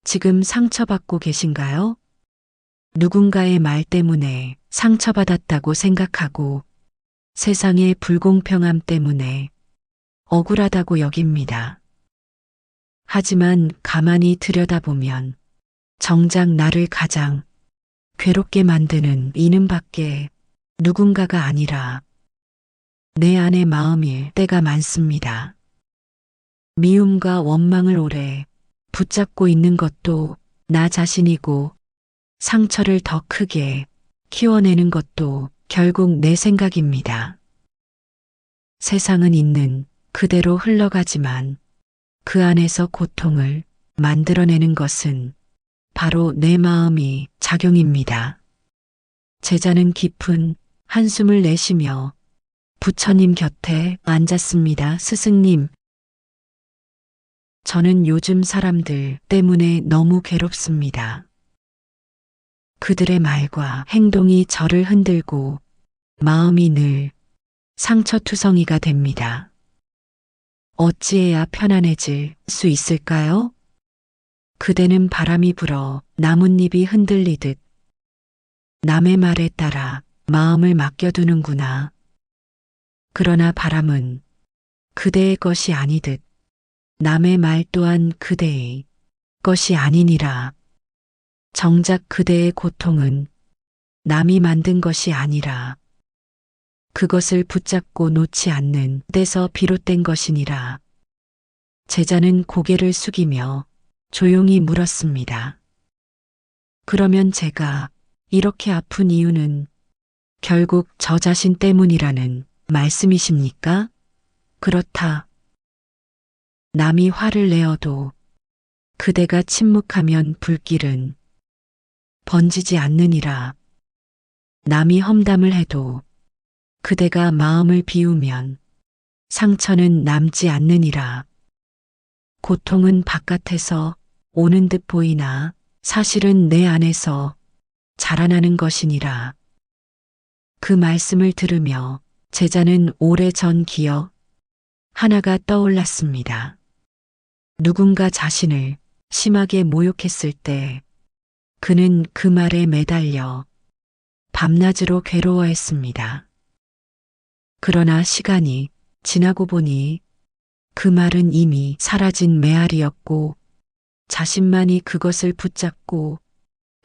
지금 상처받고 계신가요? 누군가의 말 때문에 상처받았다고 생각하고 세상의 불공평함 때문에 억울하다고 여깁니다. 하지만 가만히 들여다보면 정작 나를 가장 괴롭게 만드는 이는 밖에 누군가가 아니라 내 안의 마음일 때가 많습니다. 미움과 원망을 오래 붙잡고 있는 것도 나 자신이고 상처를 더 크게 키워내는 것도 결국 내 생각입니다. 세상은 있는 그대로 흘러가지만 그 안에서 고통을 만들어내는 것은 바로 내 마음이 작용입니다. 제자는 깊은 한숨을 내쉬며 부처님 곁에 앉았습니다. 스승님, 저는 요즘 사람들 때문에 너무 괴롭습니다. 그들의 말과 행동이 저를 흔들고 마음이 늘 상처투성이가 됩니다. 어찌해야 편안해질 수 있을까요? 그대는 바람이 불어 나뭇잎이 흔들리듯 남의 말에 따라 마음을 맡겨두는구나. 그러나 바람은 그대의 것이 아니듯 남의 말 또한 그대의 것이 아니니라. 정작 그대의 고통은 남이 만든 것이 아니라 그것을 붙잡고 놓지 않는 데서 비롯된 것이니라. 제자는 고개를 숙이며 조용히 물었습니다. 그러면 제가 이렇게 아픈 이유는 결국 저 자신 때문이라는 말씀이십니까? 그렇다. 남이 화를 내어도 그대가 침묵하면 불길은 번지지 않느니라. 남이 험담을 해도 그대가 마음을 비우면 상처는 남지 않느니라. 고통은 바깥에서 오는 듯 보이나 사실은 내 안에서 자라나는 것이니라. 그 말씀을 들으며 제자는 오래전 기억 하나가 떠올랐습니다. 누군가 자신을 심하게 모욕했을 때 그는 그 말에 매달려 밤낮으로 괴로워했습니다. 그러나 시간이 지나고 보니 그 말은 이미 사라진 메아리였고 자신만이 그것을 붙잡고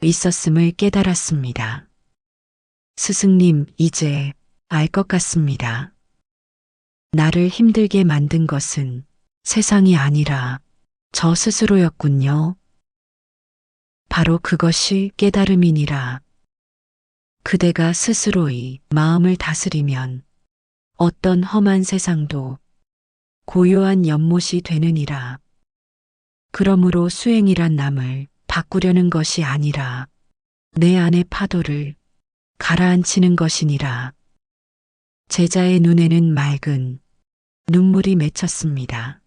있었음을 깨달았습니다. 스승님, 이제 알 것 같습니다. 나를 힘들게 만든 것은 세상이 아니라 저 스스로였군요. 바로 그것이 깨달음이니라. 그대가 스스로의 마음을 다스리면 어떤 험한 세상도 고요한 연못이 되느니라. 그러므로 수행이란 남을 바꾸려는 것이 아니라 내 안의 파도를 가라앉히는 것이니라. 제자의 눈에는 맑은 눈물이 맺혔습니다.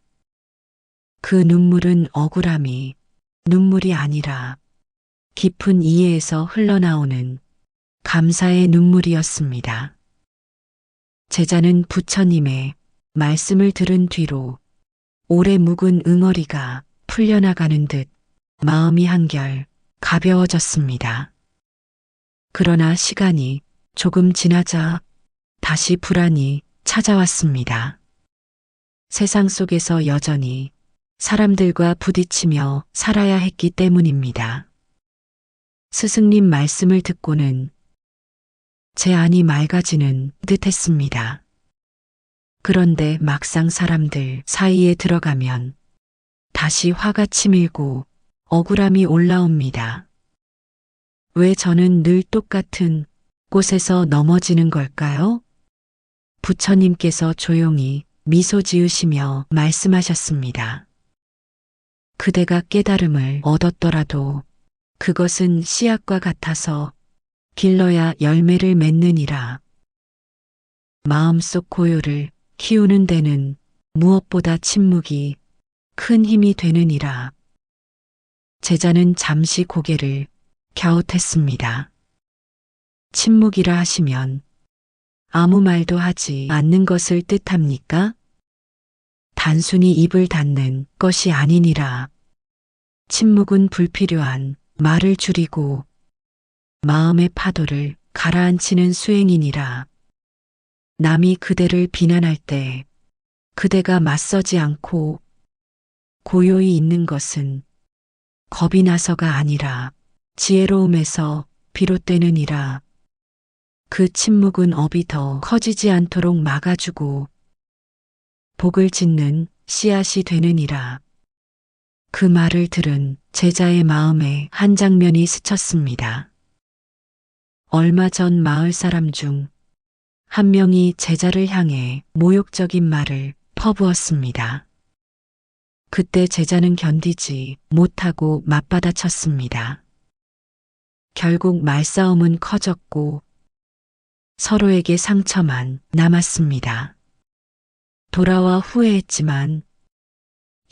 그 눈물은 억울함이 눈물이 아니라 깊은 이해에서 흘러나오는 감사의 눈물이었습니다. 제자는 부처님의 말씀을 들은 뒤로 오래 묵은 응어리가 풀려나가는 듯 마음이 한결 가벼워졌습니다. 그러나 시간이 조금 지나자 다시 불안이 찾아왔습니다. 세상 속에서 여전히 사람들과 부딪히며 살아야 했기 때문입니다. 스승님 말씀을 듣고는 제 안이 맑아지는 듯 했습니다. 그런데 막상 사람들 사이에 들어가면 다시 화가 치밀고 억울함이 올라옵니다. 왜 저는 늘 똑같은 곳에서 넘어지는 걸까요? 부처님께서 조용히 미소 지으시며 말씀하셨습니다. 그대가 깨달음을 얻었더라도 그것은 씨앗과 같아서 길러야 열매를 맺느니라. 마음속 고요를 키우는 데는 무엇보다 침묵이 큰 힘이 되느니라. 제자는 잠시 고개를 갸웃했습니다. 침묵이라 하시면 아무 말도 하지 않는 것을 뜻합니까? 단순히 입을 닫는 것이 아니니라. 침묵은 불필요한 말을 줄이고 마음의 파도를 가라앉히는 수행이니라. 남이 그대를 비난할 때 그대가 맞서지 않고 고요히 있는 것은 겁이 나서가 아니라 지혜로움에서 비롯되느니라. 그 침묵은 업이 더 커지지 않도록 막아주고 복을 짓는 씨앗이 되느니라. 그 말을 들은 제자의 마음에 한 장면이 스쳤습니다. 얼마 전 마을 사람 중 한 명이 제자를 향해 모욕적인 말을 퍼부었습니다. 그때 제자는 견디지 못하고 맞받아쳤습니다. 결국 말싸움은 커졌고 서로에게 상처만 남았습니다. 돌아와 후회했지만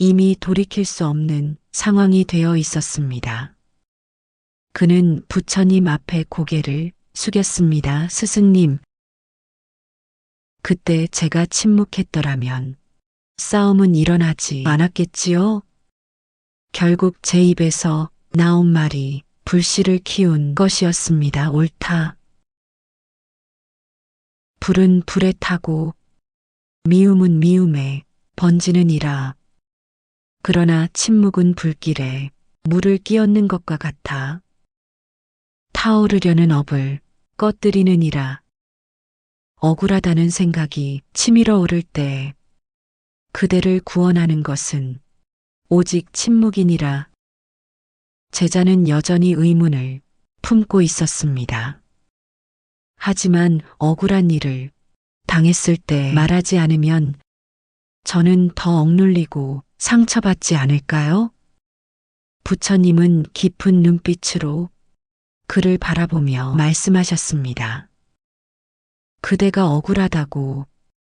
이미 돌이킬 수 없는 상황이 되어 있었습니다. 그는 부처님 앞에 고개를 숙였습니다. 스승님, 그때 제가 침묵했더라면 싸움은 일어나지 않았겠지요? 결국 제 입에서 나온 말이 불씨를 키운 것이었습니다. 옳다. 불은 불에 타고 미움은 미움에 번지느니라. 그러나 침묵은 불길에 물을 끼얹는 것과 같아 타오르려는 업을 꺼뜨리느니라. 억울하다는 생각이 치밀어 오를 때 그대를 구원하는 것은 오직 침묵이니라. 제자는 여전히 의문을 품고 있었습니다. 하지만 억울한 일을 당했을 때 말하지 않으면 저는 더 억눌리고 상처받지 않을까요? 부처님은 깊은 눈빛으로 그를 바라보며 말씀하셨습니다. 그대가 억울하다고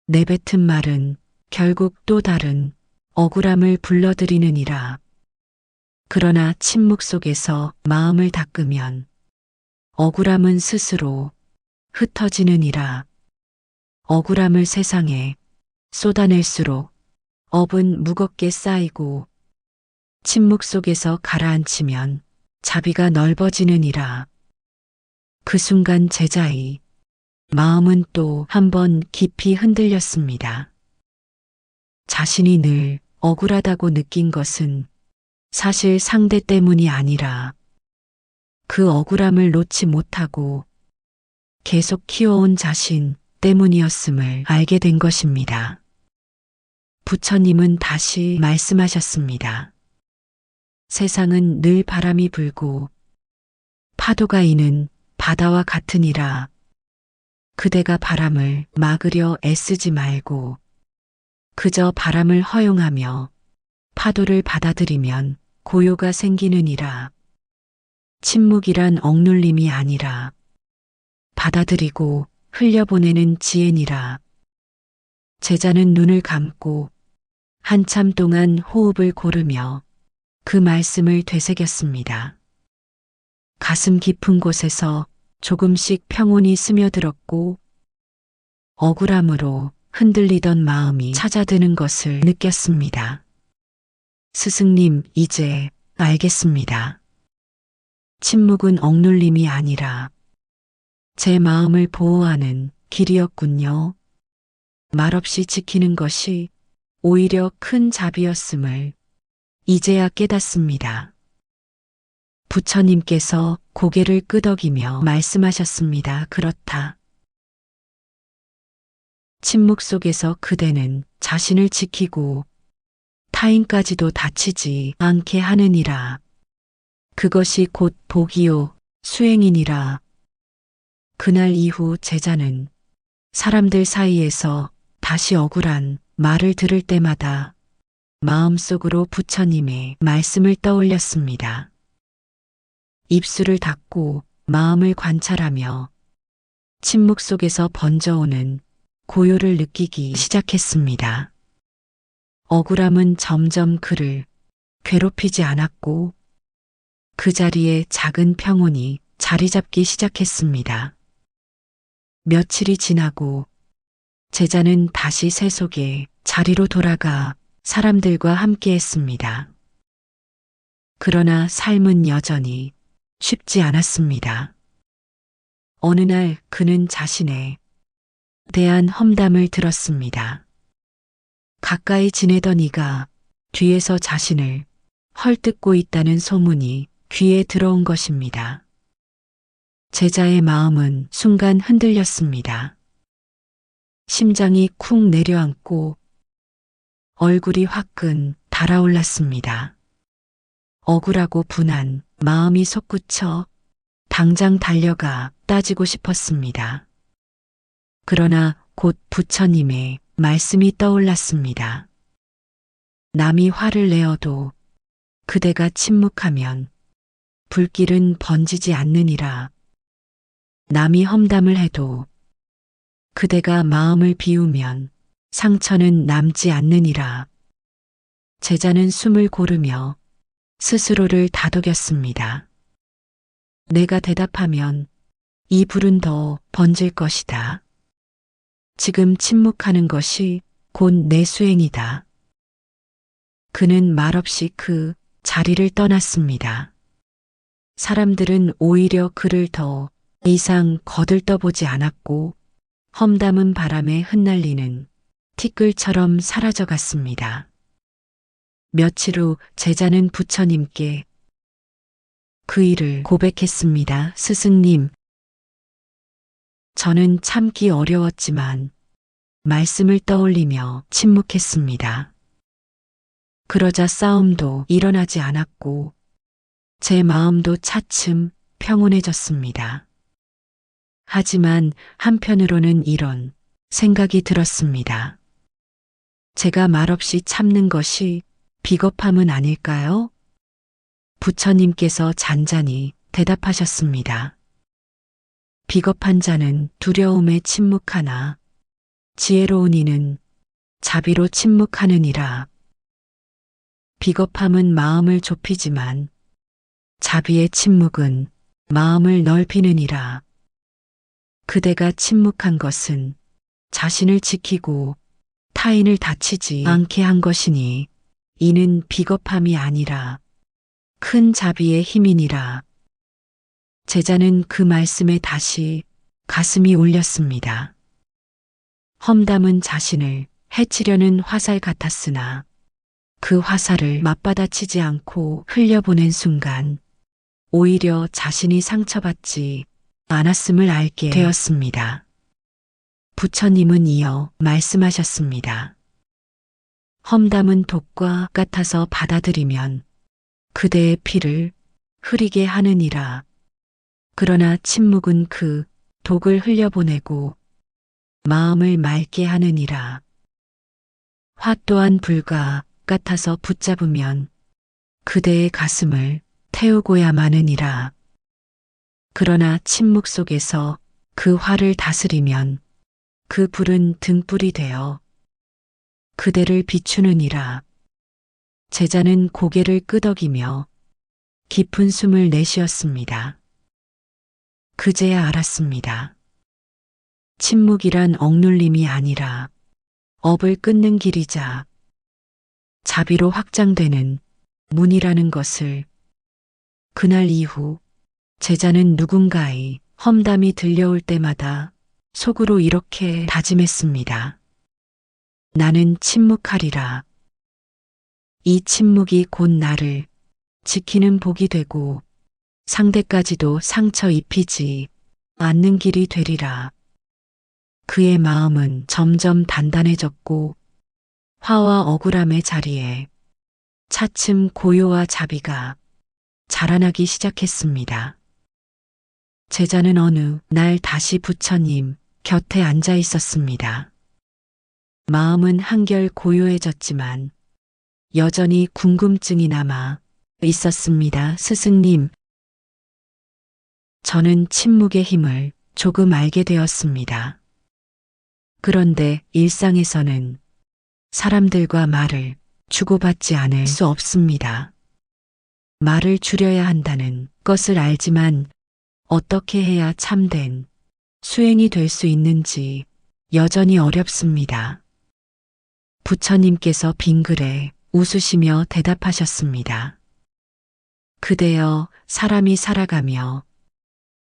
내뱉은 말은 결국 또 다른 억울함을 불러들이느니라. 그러나 침묵 속에서 마음을 닦으면 억울함은 스스로 흩어지느니라. 억울함을 세상에 쏟아낼수록 업은 무겁게 쌓이고 침묵 속에서 가라앉히면 자비가 넓어지느니라. 그 순간 제자의 마음은 또 한 번 깊이 흔들렸습니다. 자신이 늘 억울하다고 느낀 것은 사실 상대 때문이 아니라 그 억울함을 놓지 못하고 계속 키워온 자신 때문이었음을 알게 된 것입니다. 부처님은 다시 말씀하셨습니다. 세상은 늘 바람이 불고 파도가 이는 바다와 같으니라. 그대가 바람을 막으려 애쓰지 말고 그저 바람을 허용하며 파도를 받아들이면 고요가 생기느니라. 침묵이란 억눌림이 아니라 받아들이고 흘려보내는 지혜니라. 제자는 눈을 감고 한참 동안 호흡을 고르며 그 말씀을 되새겼습니다. 가슴 깊은 곳에서 조금씩 평온이 스며들었고 억울함으로 흔들리던 마음이 찾아드는 것을 느꼈습니다. 스승님, 이제 알겠습니다. 침묵은 억눌림이 아니라 제 마음을 보호하는 길이었군요. 말없이 지키는 것이 오히려 큰 자비였음을 이제야 깨닫습니다. 부처님께서 고개를 끄덕이며 말씀하셨습니다. 그렇다. 침묵 속에서 그대는 자신을 지키고 타인까지도 다치지 않게 하느니라. 그것이 곧 복이요 수행이니라. 그날 이후 제자는 사람들 사이에서 다시 억울한 말을 들을 때마다 마음속으로 부처님의 말씀을 떠올렸습니다. 입술을 닫고 마음을 관찰하며 침묵 속에서 번져오는 고요를 느끼기 시작했습니다. 억울함은 점점 그를 괴롭히지 않았고 그 자리에 작은 평온이 자리 잡기 시작했습니다. 며칠이 지나고 제자는 다시 세속의 자리로 돌아가 사람들과 함께 했습니다. 그러나 삶은 여전히 쉽지 않았습니다. 어느 날 그는 자신에 대한 험담을 들었습니다. 가까이 지내던 이가 뒤에서 자신을 헐뜯고 있다는 소문이 귀에 들어온 것입니다. 제자의 마음은 순간 흔들렸습니다. 심장이 쿵 내려앉고 얼굴이 화끈 달아올랐습니다. 억울하고 분한 마음이 솟구쳐 당장 달려가 따지고 싶었습니다. 그러나 곧 부처님의 말씀이 떠올랐습니다. 남이 화를 내어도 그대가 침묵하면 불길은 번지지 않느니라. 남이 험담을 해도 그대가 마음을 비우면 상처는 남지 않느니라. 제자는 숨을 고르며 스스로를 다독였습니다. 내가 대답하면 이 불은 더 번질 것이다. 지금 침묵하는 것이 곧 내 수행이다. 그는 말없이 그 자리를 떠났습니다. 사람들은 오히려 그를 더 이상 거들떠보지 않았고 험담은 바람에 흩날리는 티끌처럼 사라져갔습니다. 며칠 후 제자는 부처님께 그 일을 고백했습니다. 스승님, 저는 참기 어려웠지만 말씀을 떠올리며 침묵했습니다. 그러자 싸움도 일어나지 않았고 제 마음도 차츰 평온해졌습니다. 하지만 한편으로는 이런 생각이 들었습니다. 제가 말없이 참는 것이 비겁함은 아닐까요? 부처님께서 잔잔히 대답하셨습니다. 비겁한 자는 두려움에 침묵하나 지혜로운 이는 자비로 침묵하느니라. 비겁함은 마음을 좁히지만 자비의 침묵은 마음을 넓히느니라. 그대가 침묵한 것은 자신을 지키고 타인을 다치지 않게 한 것이니 이는 비겁함이 아니라 큰 자비의 힘이니라. 제자는 그 말씀에 다시 가슴이 울렸습니다. 험담은 자신을 해치려는 화살 같았으나 그 화살을 맞받아치지 않고 흘려보낸 순간 오히려 자신이 상처받지 않았음을 알게 되었습니다. 부처님은 이어 말씀하셨습니다. 험담은 독과 같아서 받아들이면 그대의 피를 흐리게 하느니라. 그러나 침묵은 그 독을 흘려보내고 마음을 맑게 하느니라. 화 또한 불과 같아서 붙잡으면 그대의 가슴을 태우고야 마느니라. 그러나 침묵 속에서 그 화를 다스리면 그 불은 등불이 되어 그대를 비추느니라. 제자는 고개를 끄덕이며 깊은 숨을 내쉬었습니다. 그제야 알았습니다. 침묵이란 억눌림이 아니라 업을 끊는 길이자 자비로 확장되는 문이라는 것을. 그날 이후 제자는 누군가의 험담이 들려올 때마다 속으로 이렇게 다짐했습니다. 나는 침묵하리라. 이 침묵이 곧 나를 지키는 복이 되고 상대까지도 상처 입히지 않는 길이 되리라. 그의 마음은 점점 단단해졌고 화와 억울함의 자리에 차츰 고요와 자비가 자라나기 시작했습니다. 제자는 어느 날 다시 부처님 곁에 앉아 있었습니다. 마음은 한결 고요해졌지만 여전히 궁금증이 남아 있었습니다. 스승님, 저는 침묵의 힘을 조금 알게 되었습니다. 그런데 일상에서는 사람들과 말을 주고받지 않을 수 없습니다. 말을 줄여야 한다는 것을 알지만 어떻게 해야 참된 수행이 될 수 있는지 여전히 어렵습니다. 부처님께서 빙그레 웃으시며 대답하셨습니다. 그대여 사람이 살아가며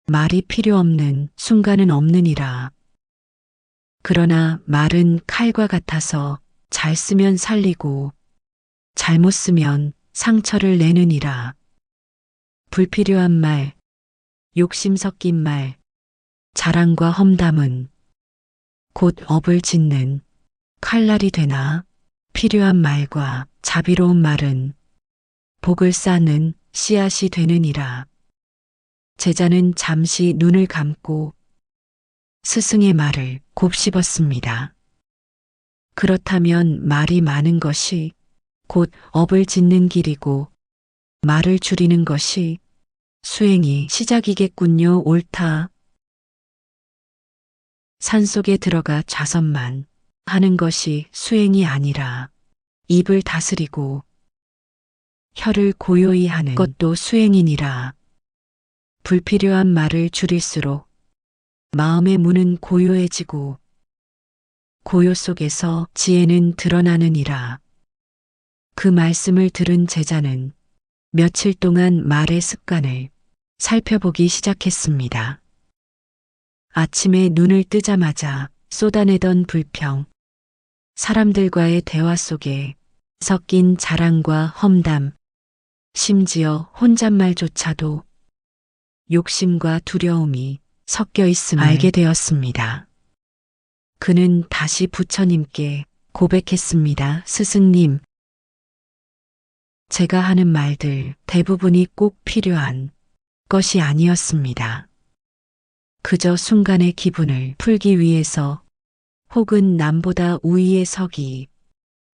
말이 필요 없는 순간은 없느니라. 그러나 말은 칼과 같아서 잘 쓰면 살리고 잘못 쓰면 상처를 내느니라. 불필요한 말, 욕심 섞인 말, 자랑과 험담은 곧 업을 짓는 칼날이 되나 필요한 말과 자비로운 말은 복을 쌓는 씨앗이 되느니라. 제자는 잠시 눈을 감고 스승의 말을 곱씹었습니다. 그렇다면 말이 많은 것이 곧 업을 짓는 길이고 말을 줄이는 것이 수행이 시작이겠군요. 옳다. 산속에 들어가 좌선만 하는 것이 수행이 아니라 입을 다스리고 혀를 고요히 하는 것도 수행이니라. 불필요한 말을 줄일수록 마음의 문은 고요해지고 고요 속에서 지혜는 드러나느니라. 그 말씀을 들은 제자는 며칠 동안 말의 습관을 살펴보기 시작했습니다. 아침에 눈을 뜨자마자 쏟아내던 불평, 사람들과의 대화 속에 섞인 자랑과 험담, 심지어 혼잣말조차도 욕심과 두려움이 섞여 있음을 알게 되었습니다. 그는 다시 부처님께 고백했습니다. 스승님, 제가 하는 말들 대부분이 꼭 필요한 것이 아니었습니다. 그저 순간의 기분을 풀기 위해서 혹은 남보다 우위에 서기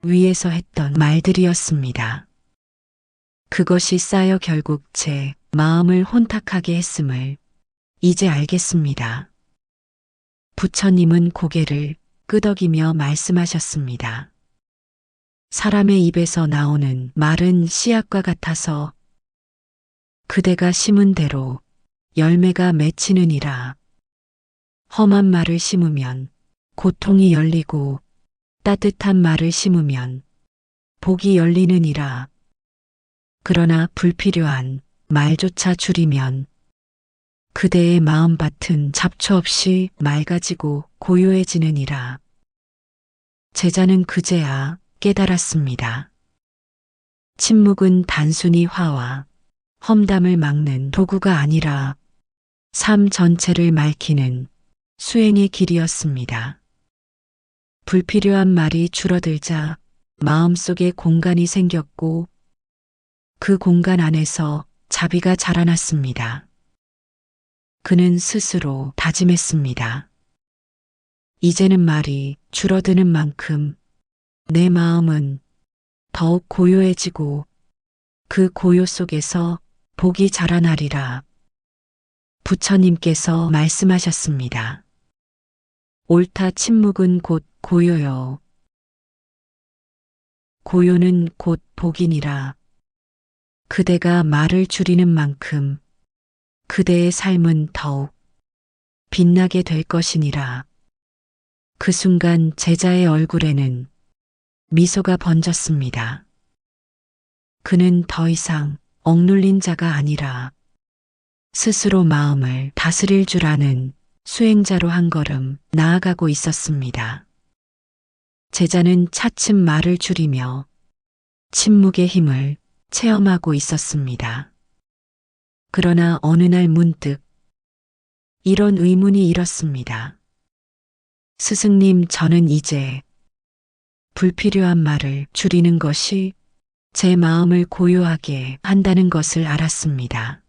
위해서 했던 말들이었습니다. 그것이 쌓여 결국 제 마음을 혼탁하게 했음을 이제 알겠습니다. 부처님은 고개를 끄덕이며 말씀하셨습니다. 사람의 입에서 나오는 말은 씨앗과 같아서 그대가 심은 대로 열매가 맺히느니라. 험한 말을 심으면 고통이 열리고 따뜻한 말을 심으면 복이 열리느니라. 그러나 불필요한 말조차 줄이면 그대의 마음밭은 잡초 없이 맑아지고 고요해지느니라. 제자는 그제야 깨달았습니다. 침묵은 단순히 화와 험담을 막는 도구가 아니라 삶 전체를 맑히는 수행의 길이었습니다. 불필요한 말이 줄어들자 마음속에 공간이 생겼고 그 공간 안에서 자비가 자라났습니다. 그는 스스로 다짐했습니다. 이제는 말이 줄어드는 만큼 내 마음은 더욱 고요해지고 그 고요 속에서 복이 자라나리라. 부처님께서 말씀하셨습니다. 옳다. 침묵은 곧 고요요. 고요는 곧 복이니라. 그대가 말을 줄이는 만큼 그대의 삶은 더욱 빛나게 될 것이니라. 그 순간 제자의 얼굴에는 미소가 번졌습니다. 그는 더 이상 억눌린 자가 아니라 스스로 마음을 다스릴 줄 아는 수행자로 한 걸음 나아가고 있었습니다. 제자는 차츰 말을 줄이며 침묵의 힘을 체험하고 있었습니다. 그러나 어느 날 문득 이런 의문이 일었습니다. 스승님, 저는 이제 불필요한 말을 줄이는 것이 제 마음을 고요하게 한다는 것을 알았습니다.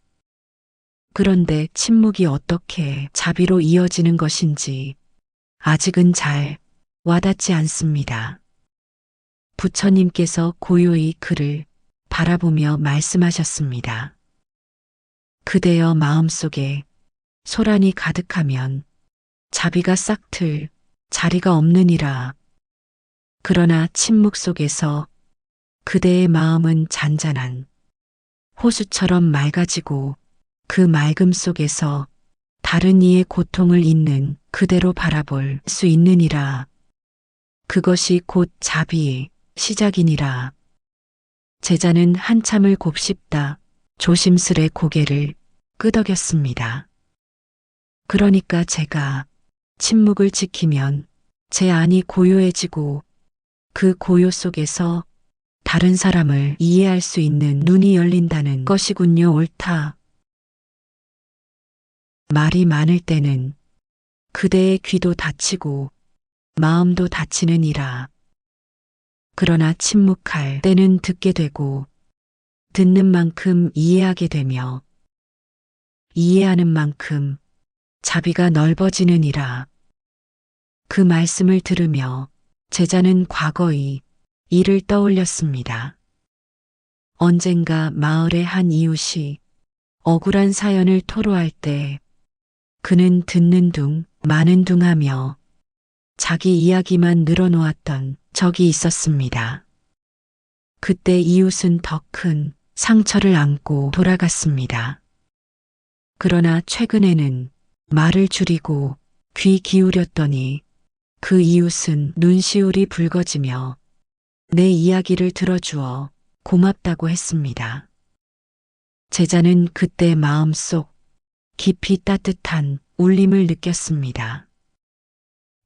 그런데 침묵이 어떻게 자비로 이어지는 것인지 아직은 잘 와닿지 않습니다. 부처님께서 고요히 그를 바라보며 말씀하셨습니다. 그대여 마음속에 소란이 가득하면 자비가 싹틀 자리가 없느니라. 그러나 침묵 속에서 그대의 마음은 잔잔한 호수처럼 맑아지고 그 맑음 속에서 다른 이의 고통을 있는 그대로 바라볼 수 있느니라. 그것이 곧 자비의 시작이니라. 제자는 한참을 곱씹다 조심스레 고개를 끄덕였습니다. 그러니까 제가 침묵을 지키면 제 안이 고요해지고 그 고요 속에서 다른 사람을 이해할 수 있는 눈이 열린다는 것이군요. 옳다. 말이 많을 때는 그대의 귀도 닫히고 마음도 닫히느니라. 그러나 침묵할 때는 듣게 되고 듣는 만큼 이해하게 되며 이해하는 만큼 자비가 넓어지느니라. 그 말씀을 들으며 제자는 과거의 일을 떠올렸습니다. 언젠가 마을의 한 이웃이 억울한 사연을 토로할 때 그는 듣는 둥 마는 둥 하며 자기 이야기만 늘어놓았던 적이 있었습니다. 그때 이웃은 더 큰 상처를 안고 돌아갔습니다. 그러나 최근에는 말을 줄이고 귀 기울였더니 그 이웃은 눈시울이 붉어지며 내 이야기를 들어주어 고맙다고 했습니다. 제자는 그때 마음속 깊이 따뜻한 울림을 느꼈습니다.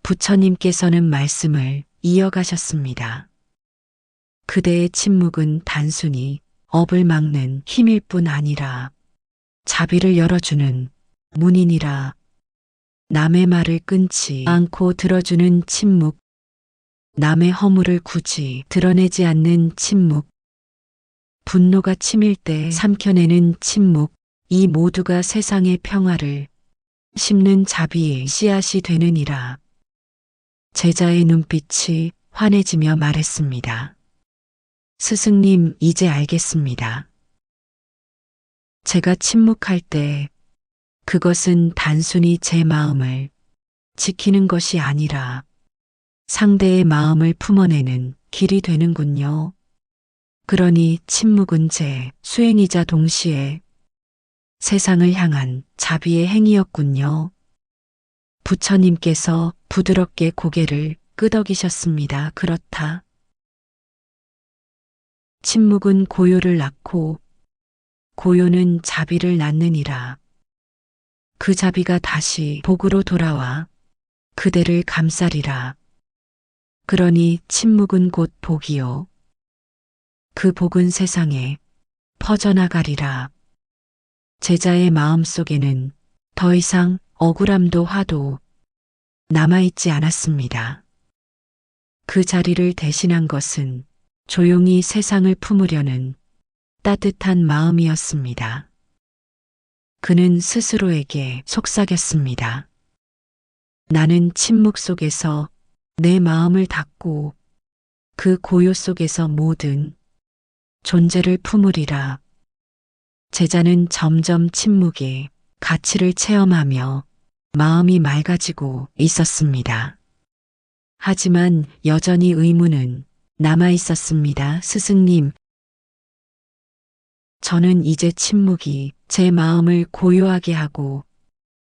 부처님께서는 말씀을 이어가셨습니다. 그대의 침묵은 단순히 업을 막는 힘일 뿐 아니라 자비를 열어주는 문이니라. 남의 말을 끊지 않고 들어주는 침묵, 남의 허물을 굳이 드러내지 않는 침묵, 분노가 치밀 때 삼켜내는 침묵, 이 모두가 세상의 평화를 심는 자비의 씨앗이 되느니라. 제자의 눈빛이 환해지며 말했습니다. 스승님, 이제 알겠습니다. 제가 침묵할 때 그것은 단순히 제 마음을 지키는 것이 아니라 상대의 마음을 품어내는 길이 되는군요. 그러니 침묵은 제 수행이자 동시에 세상을 향한 자비의 행위였군요. 부처님께서 부드럽게 고개를 끄덕이셨습니다. 그렇다. 침묵은 고요를 낳고 고요는 자비를 낳느니라. 그 자비가 다시 복으로 돌아와 그대를 감싸리라. 그러니 침묵은 곧 복이요. 그 복은 세상에 퍼져나가리라. 제자의 마음 속에는 더 이상 억울함도 화도 남아있지 않았습니다. 그 자리를 대신한 것은 조용히 세상을 품으려는 따뜻한 마음이었습니다. 그는 스스로에게 속삭였습니다. 나는 침묵 속에서 내 마음을 닫고 그 고요 속에서 모든 존재를 품으리라. 제자는 점점 침묵의 가치를 체험하며 마음이 맑아지고 있었습니다. 하지만 여전히 의문은 남아 있었습니다. 스승님, 저는 이제 침묵이 제 마음을 고요하게 하고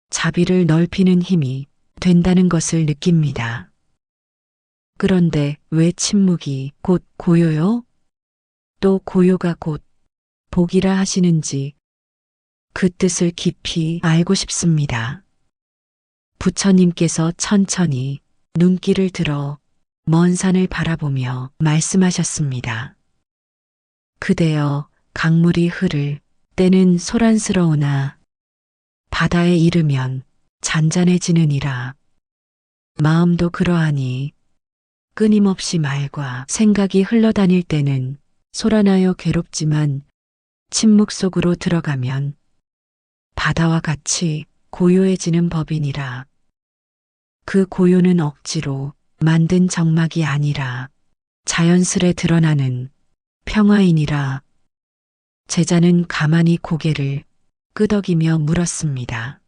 자비를 넓히는 힘이 된다는 것을 느낍니다. 그런데 왜 침묵이 곧 고요요? 또 고요가 곧 복이라 하시는지 그 뜻을 깊이 알고 싶습니다. 부처님께서 천천히 눈길을 들어 먼 산을 바라보며 말씀하셨습니다. 그대여, 강물이 흐를 때는 소란스러우나 바다에 이르면 잔잔해지느니라. 마음도 그러하니 끊임없이 말과 생각이 흘러다닐 때는 소란하여 괴롭지만 침묵 속으로 들어가면 바다와 같이 고요해지는 법이니라. 그 고요는 억지로 만든 정막이 아니라 자연스레 드러나는 평화이니라. 제자는 가만히 고개를 끄덕이며 물었습니다.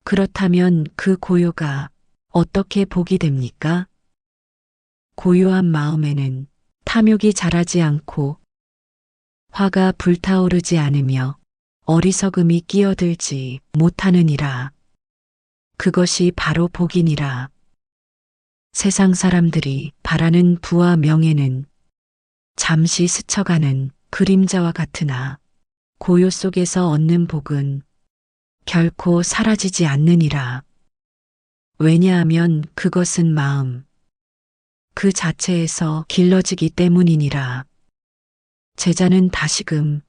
그렇다면 그 고요가 어떻게 복이 됩니까? 고요한 마음에는 탐욕이 자라지 않고 화가 불타오르지 않으며 어리석음이 끼어들지 못하느니라. 그것이 바로 복이니라. 세상 사람들이 바라는 부와 명예는 잠시 스쳐가는 그림자와 같으나 고요 속에서 얻는 복은 결코 사라지지 않느니라. 왜냐하면 그것은 마음 그 자체에서 길러지기 때문이니라. 제자는 다시금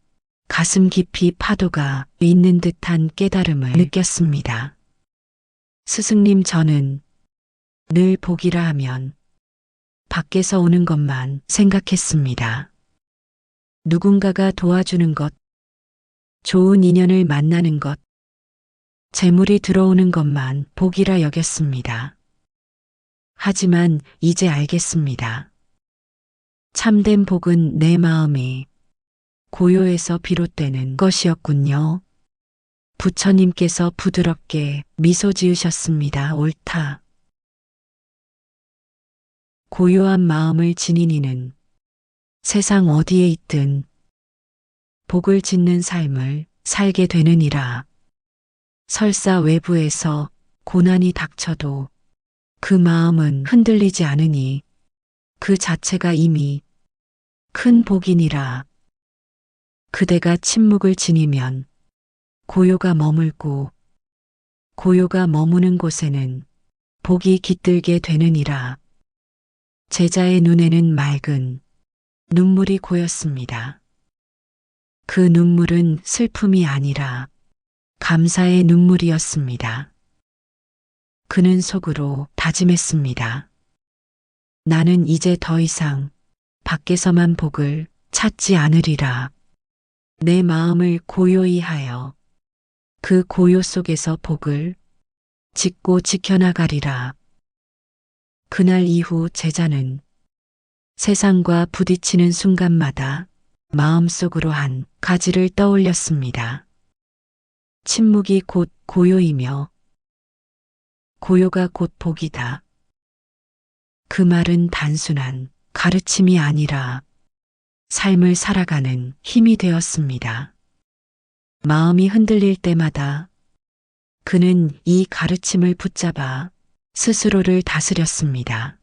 가슴 깊이 파도가 있는 듯한 깨달음을 느꼈습니다. 스승님, 저는 늘 복이라 하면 밖에서 오는 것만 생각했습니다. 누군가가 도와주는 것, 좋은 인연을 만나는 것, 재물이 들어오는 것만 복이라 여겼습니다. 하지만 이제 알겠습니다. 참된 복은 내 마음이 고요에서 비롯되는 것이었군요. 부처님께서 부드럽게 미소 지으셨습니다. 옳다. 고요한 마음을 지닌 이는 세상 어디에 있든 복을 짓는 삶을 살게 되느니라. 설사 외부에서 고난이 닥쳐도 그 마음은 흔들리지 않으니 그 자체가 이미 큰 복이니라. 그대가 침묵을 지니면 고요가 머물고 고요가 머무는 곳에는 복이 깃들게 되느니라. 제자의 눈에는 맑은 눈물이 고였습니다. 그 눈물은 슬픔이 아니라 감사의 눈물이었습니다. 그는 속으로 다짐했습니다. 나는 이제 더 이상 밖에서만 복을 찾지 않으리라. 내 마음을 고요히 하여 그 고요 속에서 복을 짓고 지켜나가리라. 그날 이후 제자는 세상과 부딪히는 순간마다 마음속으로 한 가지를 떠올렸습니다. 침묵이 곧 고요이며 고요가 곧 복이다. 그 말은 단순한 가르침이 아니라 삶을 살아가는 힘이 되었습니다. 마음이 흔들릴 때마다 그는 이 가르침을 붙잡아 스스로를 다스렸습니다.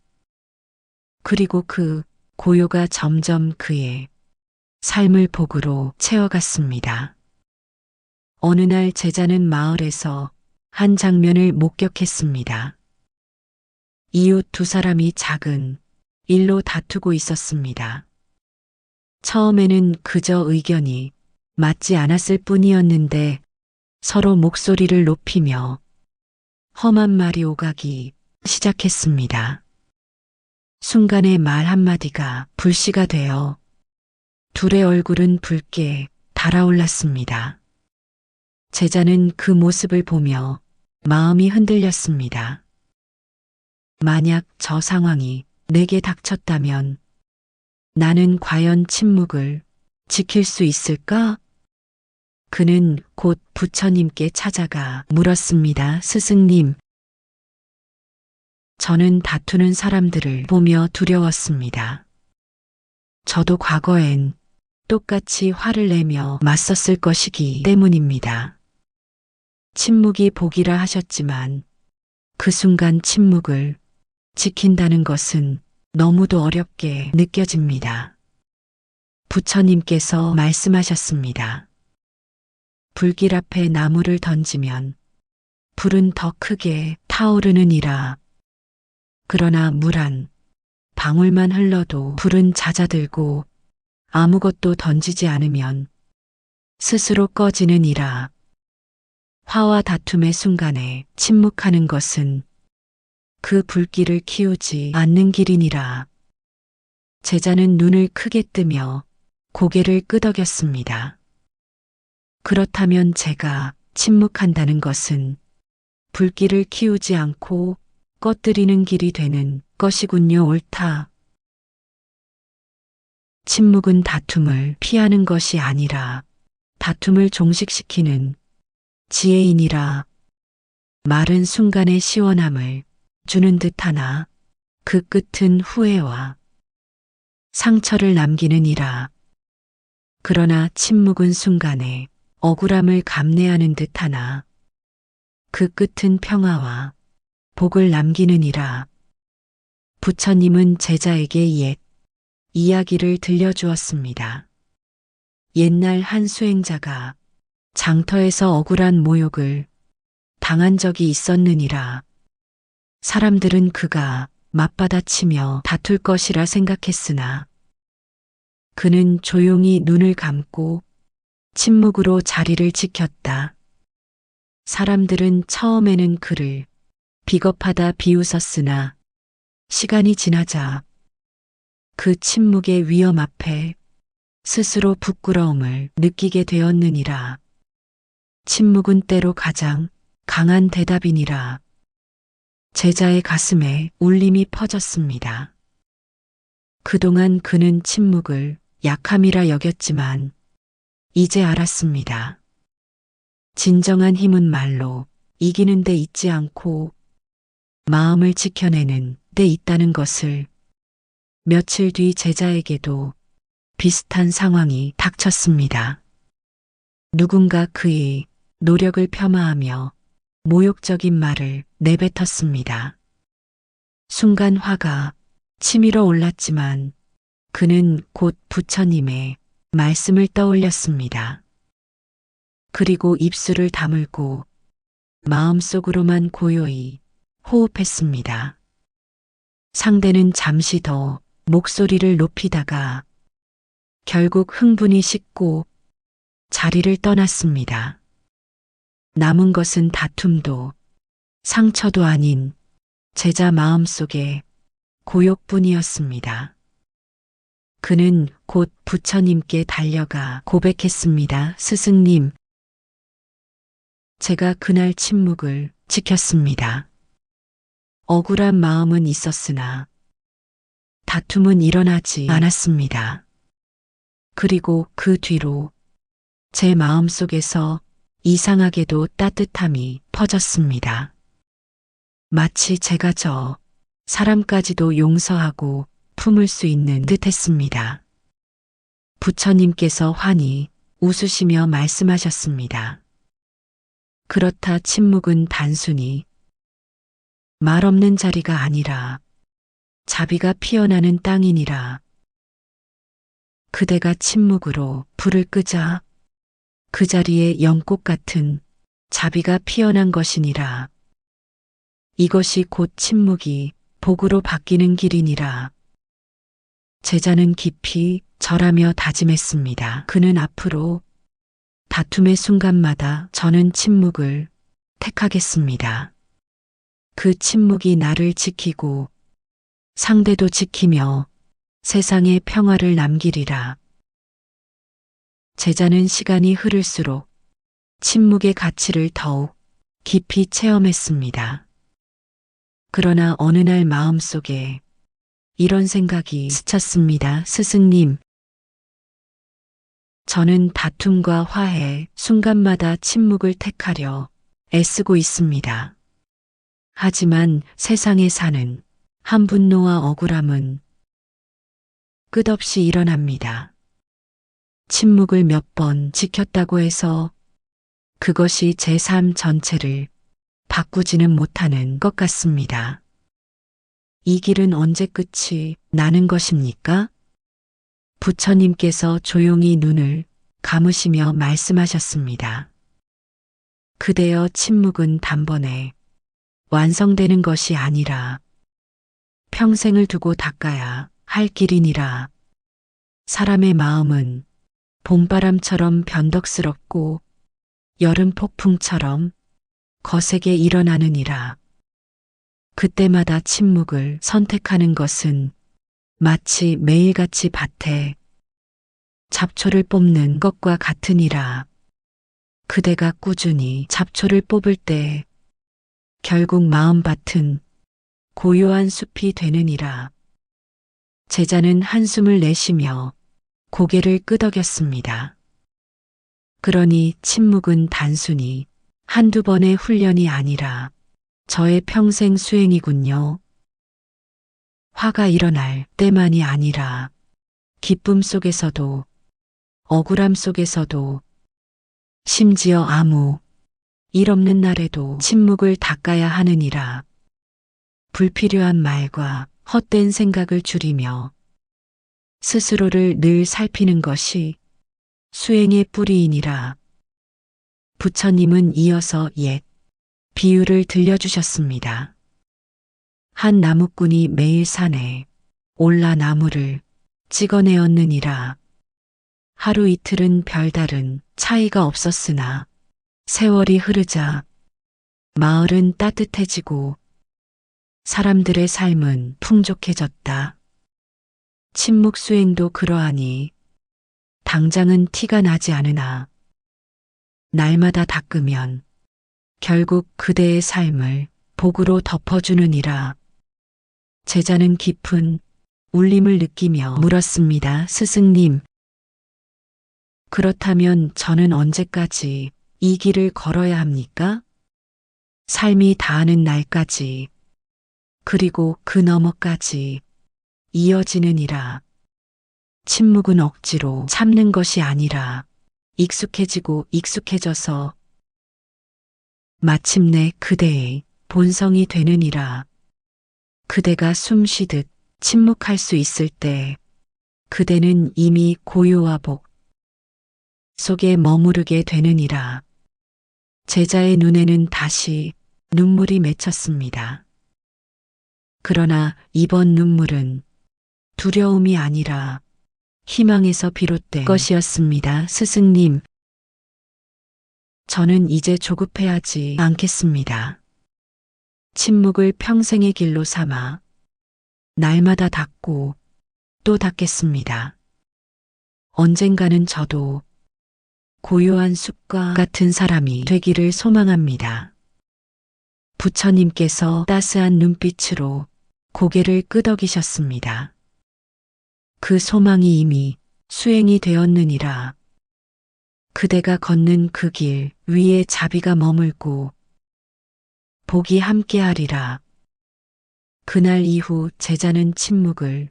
그리고 그 고요가 점점 그의 삶을 복으로 채워갔습니다. 어느 날 제자는 마을에서 한 장면을 목격했습니다. 이웃 두 사람이 작은 일로 다투고 있었습니다. 처음에는 그저 의견이 맞지 않았을 뿐이었는데 서로 목소리를 높이며 험한 말이 오가기 시작했습니다. 순간에 말 한마디가 불씨가 되어 둘의 얼굴은 붉게 달아올랐습니다. 제자는 그 모습을 보며 마음이 흔들렸습니다. 만약 저 상황이 내게 닥쳤다면 나는 과연 침묵을 지킬 수 있을까? 그는 곧 부처님께 찾아가 물었습니다. 스승님, 저는 다투는 사람들을 보며 두려웠습니다. 저도 과거엔 똑같이 화를 내며 맞섰을 것이기 때문입니다. 침묵이 복이라 하셨지만 그 순간 침묵을 지킨다는 것은 너무도 어렵게 느껴집니다. 부처님께서 말씀하셨습니다. 불길 앞에 나무를 던지면 불은 더 크게 타오르느니라. 그러나 물 한 방울만 흘러도 불은 잦아들고 아무것도 던지지 않으면 스스로 꺼지느니라. 화와 다툼의 순간에 침묵하는 것은 그 불길을 키우지 않는 길이니라. 제자는 눈을 크게 뜨며 고개를 끄덕였습니다. 그렇다면 제가 침묵한다는 것은 불길을 키우지 않고 꺼뜨리는 길이 되는 것이군요. 옳다. 침묵은 다툼을 피하는 것이 아니라 다툼을 종식시키는 지혜이니라. 말은 순간의 시원함을 주는 듯하나 그 끝은 후회와 상처를 남기느니라. 그러나 침묵은 순간에 억울함을 감내하는 듯하나 그 끝은 평화와 복을 남기느니라. 부처님은 제자에게 옛 이야기를 들려주었습니다. 옛날 한 수행자가 장터에서 억울한 모욕을 당한 적이 있었느니라. 사람들은 그가 맞받아치며 다툴 것이라 생각했으나 그는 조용히 눈을 감고 침묵으로 자리를 지켰다. 사람들은 처음에는 그를 비겁하다 비웃었으나 시간이 지나자 그 침묵의 위험 앞에 스스로 부끄러움을 느끼게 되었느니라. 침묵은 때로 가장 강한 대답이니라. 제자의 가슴에 울림이 퍼졌습니다. 그동안 그는 침묵을 약함이라 여겼지만 이제 알았습니다. 진정한 힘은 말로 이기는 데 있지 않고 마음을 지켜내는 데 있다는 것을. 며칠 뒤 제자에게도 비슷한 상황이 닥쳤습니다. 누군가 그의 노력을 폄하하며 모욕적인 말을 내뱉었습니다. 순간 화가 치밀어 올랐지만 그는 곧 부처님의 말씀을 떠올렸습니다. 그리고 입술을 다물고 마음속으로만 고요히 호흡했습니다. 상대는 잠시 더 목소리를 높이다가 결국 흥분이 식고 자리를 떠났습니다. 남은 것은 다툼도 상처도 아닌 제자 마음속의 고욕뿐이었습니다. 그는 곧 부처님께 달려가 고백했습니다. 스승님, 제가 그날 침묵을 지켰습니다. 억울한 마음은 있었으나 다툼은 일어나지 않았습니다. 그리고 그 뒤로 제 마음속에서 이상하게도 따뜻함이 퍼졌습니다. 마치 제가 저 사람까지도 용서하고 품을 수 있는 듯했습니다. 부처님께서 환히 웃으시며 말씀하셨습니다. 그렇다, 침묵은 단순히 말 없는 자리가 아니라 자비가 피어나는 땅이니라. 그대가 침묵으로 불을 끄자 그 자리에 연꽃 같은 자비가 피어난 것이니라. 이것이 곧 침묵이 복으로 바뀌는 길이니라. 제자는 깊이 절하며 다짐했습니다. 그는 앞으로 다툼의 순간마다 저는 침묵을 택하겠습니다. 그 침묵이 나를 지키고 상대도 지키며 세상에 평화를 남기리라. 제자는 시간이 흐를수록 침묵의 가치를 더욱 깊이 체험했습니다. 그러나 어느 날 마음속에 이런 생각이 스쳤습니다. 스승님, 저는 다툼과 화해 순간마다 침묵을 택하려 애쓰고 있습니다. 하지만 세상에 사는 한 분노와 억울함은 끝없이 일어납니다. 침묵을 몇 번 지켰다고 해서 그것이 제 삶 전체를 바꾸지는 못하는 것 같습니다. 이 길은 언제 끝이 나는 것입니까? 부처님께서 조용히 눈을 감으시며 말씀하셨습니다. 그대여, 침묵은 단번에 완성되는 것이 아니라 평생을 두고 닦아야 할 길이니라. 사람의 마음은 봄바람처럼 변덕스럽고 여름 폭풍처럼 거세게 일어나느니라. 그때마다 침묵을 선택하는 것은 마치 매일같이 밭에 잡초를 뽑는 것과 같으니라. 그대가 꾸준히 잡초를 뽑을 때 결국 마음밭은 고요한 숲이 되느니라. 제자는 한숨을 내쉬며 고개를 끄덕였습니다. 그러니 침묵은 단순히 한두 번의 훈련이 아니라 저의 평생 수행이군요. 화가 일어날 때만이 아니라 기쁨 속에서도, 억울함 속에서도, 심지어 아무 일 없는 날에도 침묵을 닦아야 하느니라. 불필요한 말과 헛된 생각을 줄이며 스스로를 늘 살피는 것이 수행의 뿌리이니라. 부처님은 이어서 옛 비유를 들려주셨습니다. 한 나무꾼이 매일 산에 올라 나무를 찍어내었느니라. 하루 이틀은 별다른 차이가 없었으나 세월이 흐르자 마을은 따뜻해지고 사람들의 삶은 풍족해졌다. 침묵 수행도 그러하니 당장은 티가 나지 않으나 날마다 닦으면 결국 그대의 삶을 복으로 덮어주느니라. 제자는 깊은 울림을 느끼며 물었습니다. 스승님, 그렇다면 저는 언제까지 이 길을 걸어야 합니까? 삶이 다하는 날까지, 그리고 그 너머까지 이어지느니라. 침묵은 억지로 참는 것이 아니라 익숙해지고 익숙해져서 마침내 그대의 본성이 되느니라. 그대가 숨 쉬듯 침묵할 수 있을 때 그대는 이미 고요와 복 속에 머무르게 되느니라. 제자의 눈에는 다시 눈물이 맺혔습니다. 그러나 이번 눈물은 두려움이 아니라 희망에서 비롯된 것이었습니다. 스승님, 저는 이제 조급해하지 않겠습니다. 침묵을 평생의 길로 삼아 날마다 닦고 또 닦겠습니다. 언젠가는 저도 고요한 숲과 같은 사람이 되기를 소망합니다. 부처님께서 따스한 눈빛으로 고개를 끄덕이셨습니다. 그 소망이 이미 수행이 되었느니라. 그대가 걷는 그 길 위에 자비가 머물고 복이 함께하리라. 그날 이후 제자는 침묵을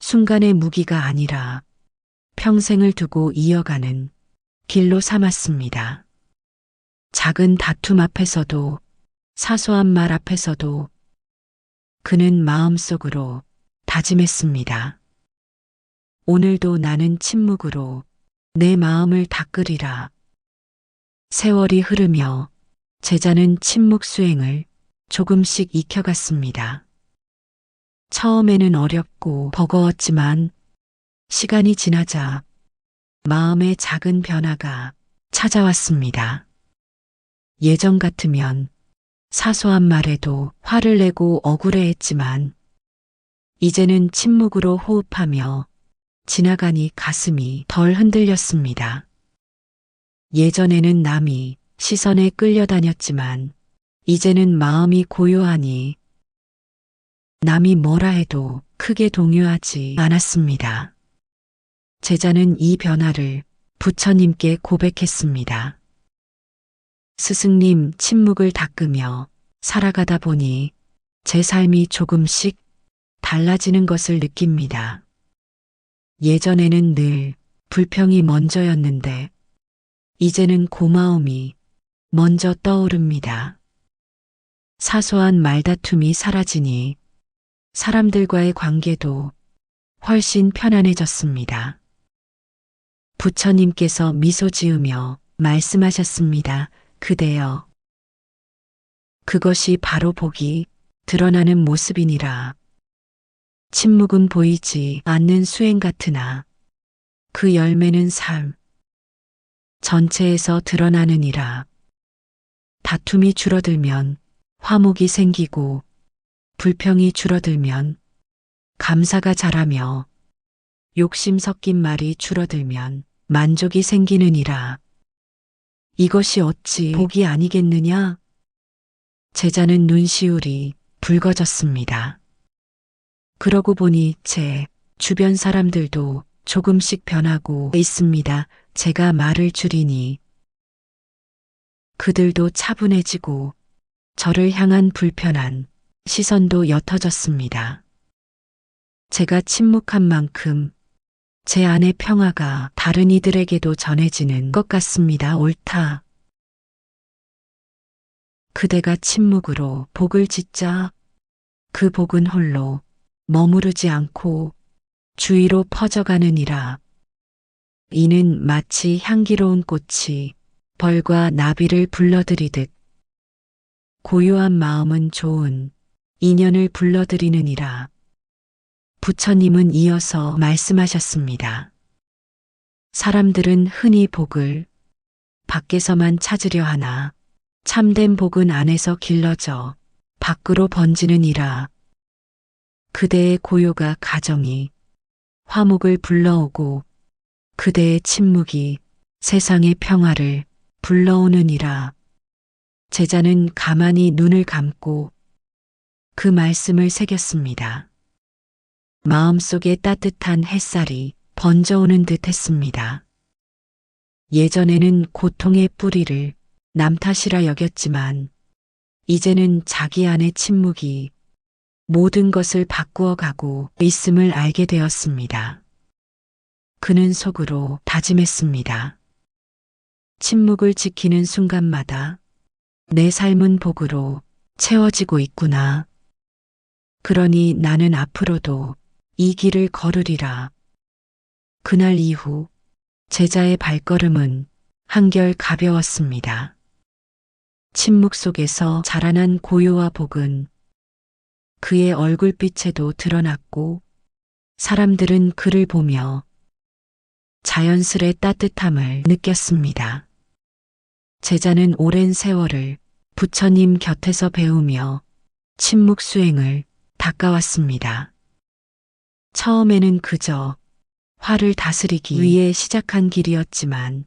순간의 무기가 아니라 평생을 두고 이어가는 길로 삼았습니다. 작은 다툼 앞에서도 사소한 말 앞에서도 그는 마음속으로 다짐했습니다. 오늘도 나는 침묵으로 내 마음을 닦으리라. 세월이 흐르며 제자는 침묵 수행을 조금씩 익혀갔습니다. 처음에는 어렵고 버거웠지만 시간이 지나자 마음의 작은 변화가 찾아왔습니다. 예전 같으면 사소한 말에도 화를 내고 억울해했지만 이제는 침묵으로 호흡하며 지나가니 가슴이 덜 흔들렸습니다. 예전에는 남이 시선에 끌려다녔지만 이제는 마음이 고요하니 남이 뭐라 해도 크게 동요하지 않았습니다. 제자는 이 변화를 부처님께 고백했습니다. 스승님, 침묵을 닦으며 살아가다 보니 제 삶이 조금씩 달라지는 것을 느낍니다. 예전에는 늘 불평이 먼저였는데 이제는 고마움이 먼저 떠오릅니다. 사소한 말다툼이 사라지니 사람들과의 관계도 훨씬 편안해졌습니다. 부처님께서 미소 지으며 말씀하셨습니다. 그대여, 그것이 바로 복이 드러나는 모습이니라. 침묵은 보이지 않는 수행 같으나 그 열매는 삶 전체에서 드러나느니라. 다툼이 줄어들면 화목이 생기고 불평이 줄어들면 감사가 자라며 욕심 섞인 말이 줄어들면 만족이 생기느니라. 이것이 어찌 복이 아니겠느냐? 제자는 눈시울이 붉어졌습니다. 그러고 보니 제 주변 사람들도 조금씩 변하고 있습니다. 제가 말을 줄이니 그들도 차분해지고 저를 향한 불편한 시선도 옅어졌습니다. 제가 침묵한 만큼 제 안의 평화가 다른 이들에게도 전해지는 것 같습니다. 옳다. 그대가 침묵으로 복을 짓자 그 복은 홀로 머무르지 않고 주위로 퍼져가느니라. 이는 마치 향기로운 꽃이 벌과 나비를 불러들이듯 고요한 마음은 좋은 인연을 불러들이느니라. 부처님은 이어서 말씀하셨습니다. 사람들은 흔히 복을 밖에서만 찾으려 하나 참된 복은 안에서 길러져 밖으로 번지느니라. 그대의 고요가 가정이 화목을 불러오고 그대의 침묵이 세상의 평화를 불러오느니라. 제자는 가만히 눈을 감고 그 말씀을 새겼습니다. 마음속에 따뜻한 햇살이 번져오는 듯 했습니다. 예전에는 고통의 뿌리를 남 탓이라 여겼지만 이제는 자기 안의 침묵이 모든 것을 바꾸어 가고 있음을 알게 되었습니다. 그는 속으로 다짐했습니다. 침묵을 지키는 순간마다 내 삶은 복으로 채워지고 있구나. 그러니 나는 앞으로도 이 길을 걸으리라. 그날 이후 제자의 발걸음은 한결 가벼웠습니다. 침묵 속에서 자라난 고요와 복은 그의 얼굴빛에도 드러났고 사람들은 그를 보며 자연스레 따뜻함을 느꼈습니다. 제자는 오랜 세월을 부처님 곁에서 배우며 침묵 수행을 닦아왔습니다. 처음에는 그저 화를 다스리기 위해 시작한 길이었지만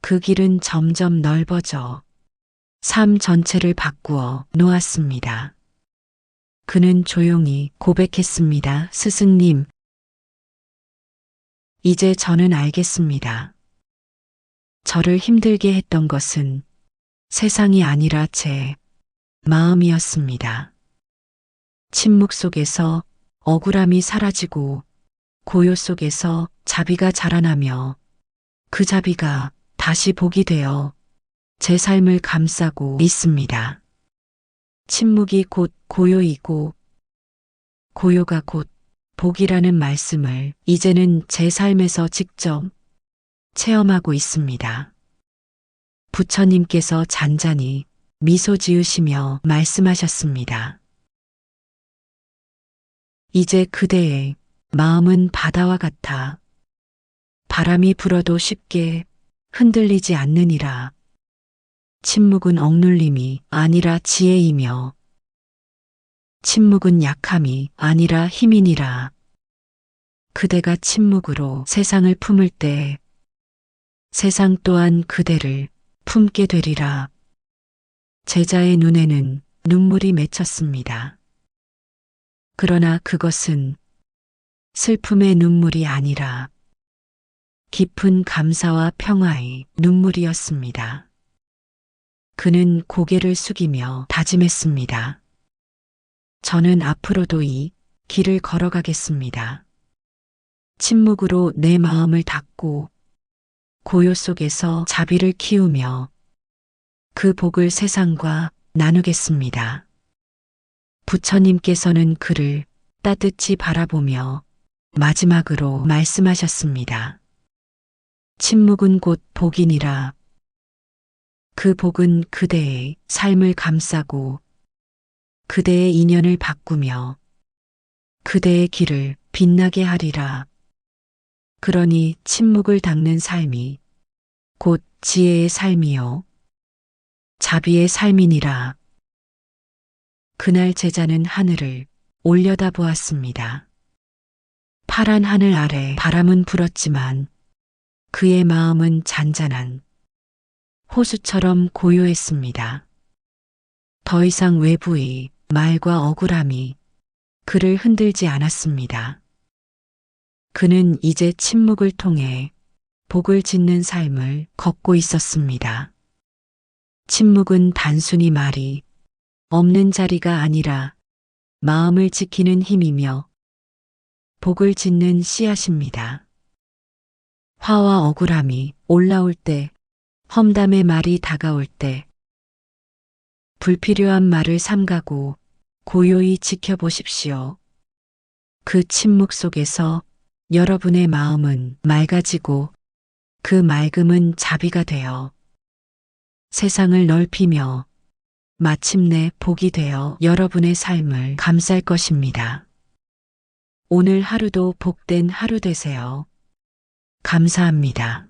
그 길은 점점 넓어져 삶 전체를 바꾸어 놓았습니다. 그는 조용히 고백했습니다. 스승님, 이제 저는 알겠습니다. 저를 힘들게 했던 것은 세상이 아니라 제 마음이었습니다. 침묵 속에서 억울함이 사라지고 고요 속에서 자비가 자라나며 그 자비가 다시 복이 되어 제 삶을 감싸고 있습니다. 침묵이 곧 고요이고 고요가 곧 복이라는 말씀을 이제는 제 삶에서 직접 체험하고 있습니다. 부처님께서 잔잔히 미소 지으시며 말씀하셨습니다. 이제 그대의 마음은 바다와 같아 바람이 불어도 쉽게 흔들리지 않느니라. 침묵은 억눌림이 아니라 지혜이며 침묵은 약함이 아니라 힘이니라. 그대가 침묵으로 세상을 품을 때 세상 또한 그대를 품게 되리라. 제자의 눈에는 눈물이 맺혔습니다. 그러나 그것은 슬픔의 눈물이 아니라 깊은 감사와 평화의 눈물이었습니다. 그는 고개를 숙이며 다짐했습니다. 저는 앞으로도 이 길을 걸어가겠습니다. 침묵으로 내 마음을 닫고 고요 속에서 자비를 키우며 그 복을 세상과 나누겠습니다. 부처님께서는 그를 따뜻히 바라보며 마지막으로 말씀하셨습니다. 침묵은 곧 복이니라. 그 복은 그대의 삶을 감싸고 그대의 인연을 바꾸며 그대의 길을 빛나게 하리라. 그러니 침묵을 닦는 삶이 곧 지혜의 삶이요 자비의 삶이니라. 그날 제자는 하늘을 올려다보았습니다. 파란 하늘 아래 바람은 불었지만 그의 마음은 잔잔한 호수처럼 고요했습니다. 더 이상 외부의 말과 억울함이 그를 흔들지 않았습니다. 그는 이제 침묵을 통해 복을 짓는 삶을 걷고 있었습니다. 침묵은 단순히 말이 없는 자리가 아니라 마음을 지키는 힘이며 복을 짓는 씨앗입니다. 화와 억울함이 올라올 때, 험담의 말이 다가올 때, 불필요한 말을 삼가고 고요히 지켜보십시오. 그 침묵 속에서 여러분의 마음은 맑아지고 그 맑음은 자비가 되어 세상을 넓히며 마침내 복이 되어 여러분의 삶을 감쌀 것입니다. 오늘 하루도 복된 하루 되세요. 감사합니다.